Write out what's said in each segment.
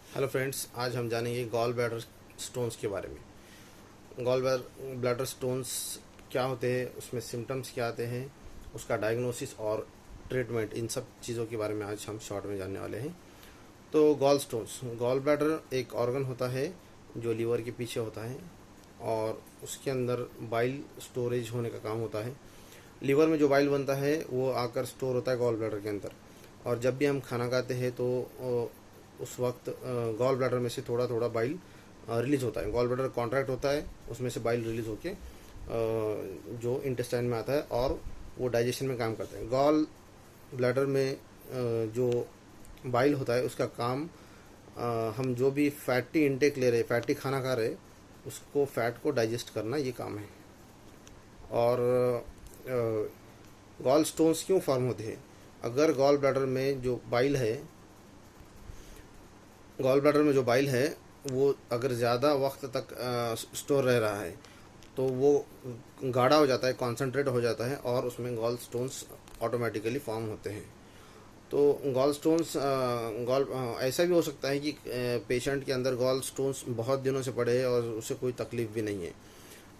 Hello friends, आज हम जानेंगे गॉल ब्लैडर स्टोन्स के बारे में। गॉल ब्लैडर स्टोन्स क्या होते हैं, उसमें सिम्टम्स क्या आते हैं, उसका डायग्नोसिस और ट्रीटमेंट, इन सब चीज़ों के बारे में आज हम शॉर्ट में जानने वाले हैं। तो गॉल ब्लैडर एक ऑर्गन होता है जो लीवर के पीछे होता है और उसके अंदर बाइल स्टोरेज होने का काम होता है। लीवर में जो बाइल बनता है वो आकर स्टोर होता है गॉल ब्लैडर के अंदर, और जब भी हम खाना खाते हैं तो उस वक्त गॉल ब्लैडर में से थोड़ा थोड़ा बाइल रिलीज होता है। गॉल ब्लैडर कॉन्ट्रैक्ट होता है, उसमें से बाइल रिलीज होके जो इंटेस्टाइन में आता है और वो डाइजेशन में काम करता है। गॉल ब्लैडर में जो बाइल होता है उसका काम हम जो भी फैटी इंटेक ले रहे, फैटी खाना खा रहे, उसको फैट को डाइजेस्ट करना, ये काम है। और गॉल स्टोन्स क्यों फॉर्म होते हैं? अगर गॉल ब्लैडर में जो बाइल है वो अगर ज़्यादा वक्त तक स्टोर रह रहा है तो वो गाढ़ा हो जाता है, कॉन्सेंट्रेट हो जाता है और उसमें गॉल स्टोन्स ऑटोमेटिकली फॉर्म होते हैं। तो गॉल स्टोन्स ऐसा भी हो सकता है कि पेशेंट के अंदर गॉल स्टोन्स बहुत दिनों से पड़े हैं और उसे कोई तकलीफ भी नहीं है।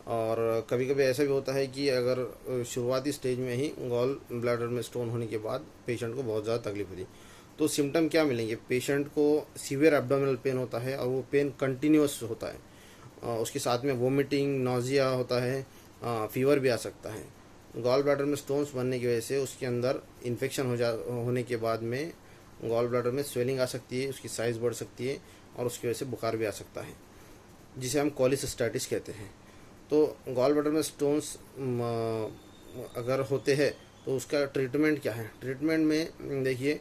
और कभी कभी ऐसा भी होता है कि अगर शुरुआती स्टेज में ही गॉल ब्लैडर में स्टोन होने के बाद पेशेंट को बहुत ज़्यादा तकलीफ होती है। तो सिम्टम क्या मिलेंगे? पेशेंट को सीवियर एब्डोमिनल पेन होता है और वो पेन कंटिन्यूस होता है। उसके साथ में वोमिटिंग, नोजिया होता है, फीवर भी आ सकता है। गॉल ब्लैडर में स्टोन्स बनने की वजह से उसके अंदर इन्फेक्शन होने के बाद में गॉल ब्लैडर में स्वेलिंग आ सकती है, उसकी साइज़ बढ़ सकती है और उसकी वजह से बुखार भी आ सकता है, जिसे हम कोलिसिस्टैटिस कहते हैं। तो गॉल ब्लैडर में स्टोन्स अगर होते हैं तो उसका ट्रीटमेंट क्या है? ट्रीटमेंट में देखिए,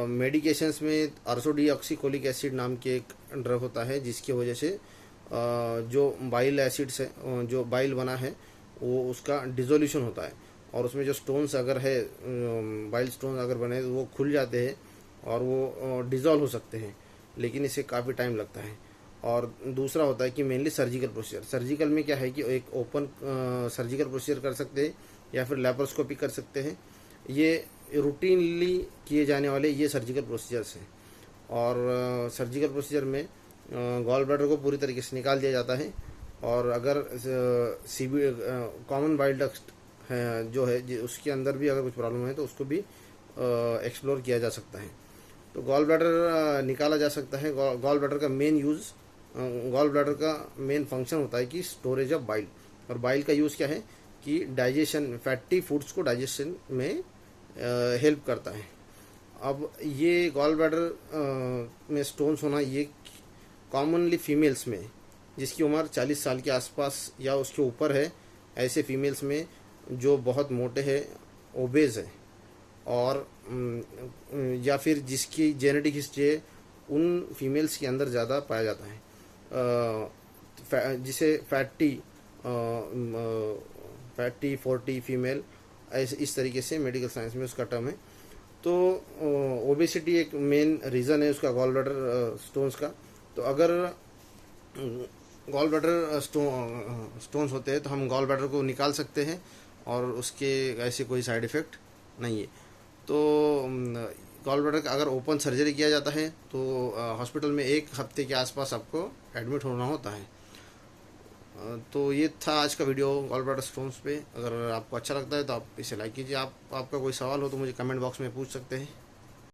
मेडिकेशंस में अर्सोडीऑक्सीकोलिक एसिड नाम के एक ड्रग होता है, जिसकी वजह से जो बाइल एसिड से जो बाइल बना है वो उसका डिसोल्यूशन होता है और उसमें जो स्टोन्स अगर है, बाइल स्टोन्स अगर बने तो वो खुल जाते हैं और वो डिज़ोल्व हो सकते हैं, लेकिन इसे काफ़ी टाइम लगता है। और दूसरा होता है कि मेनली सर्जिकल प्रोसीजर। सर्जिकल में क्या है कि एक ओपन सर्जिकल प्रोसीजर कर सकते हैं या फिर लैप्रोस्कोपी कर सकते हैं। ये रूटीनली किए जाने वाले ये सर्जिकल प्रोसीजर्स हैं। और सर्जिकल प्रोसीजर में गॉल ब्लैडर को पूरी तरीके से निकाल दिया जाता है और अगर सीबी कॉमन बाइल डक्ट है जो है उसके अंदर भी अगर कुछ प्रॉब्लम है तो उसको भी एक्सप्लोर किया जा सकता है। तो गॉल ब्लैडर निकाला जा सकता है। गॉल ब्लैडर का मेन यूज़, गॉल ब्लैडर का मेन फंक्शन होता है कि स्टोरेज ऑफ बाइल। और बाइल का यूज़ क्या है कि डाइजेशन, फैटी फूड्स को डाइजेशन में हेल्प करता है। अब ये गॉल ब्लैडर में स्टोन्स होना ये कॉमनली फीमेल्स में, जिसकी उम्र 40 साल के आसपास या उसके ऊपर है, ऐसे फीमेल्स में जो बहुत मोटे हैं, ओबेज है और या फिर जिसकी जेनेटिक हिस्ट्री है, उन फीमेल्स के अंदर ज़्यादा पाया जाता है, जिसे फैटी 40 फीमेल, ऐसे इस तरीके से मेडिकल साइंस में उसका टर्म है। तो ओबेसिटी एक मेन रीज़न है उसका गॉल ब्लैडर स्टोन्स का। तो अगर गॉल ब्लैडर स्टोन्स होते हैं तो हम गॉल ब्लैडर को निकाल सकते हैं और उसके ऐसे कोई साइड इफ़ेक्ट नहीं है। तो गॉल ब्लैडर का अगर ओपन सर्जरी किया जाता है तो हॉस्पिटल में 1 हफ्ते के आसपास आपको एडमिट होना होता है। तो ये था आज का वीडियो गॉल ब्लैडर स्टोन्स पे। अगर आपको अच्छा लगता है तो आप इसे लाइक कीजिए। आपका कोई सवाल हो तो मुझे कमेंट बॉक्स में पूछ सकते हैं।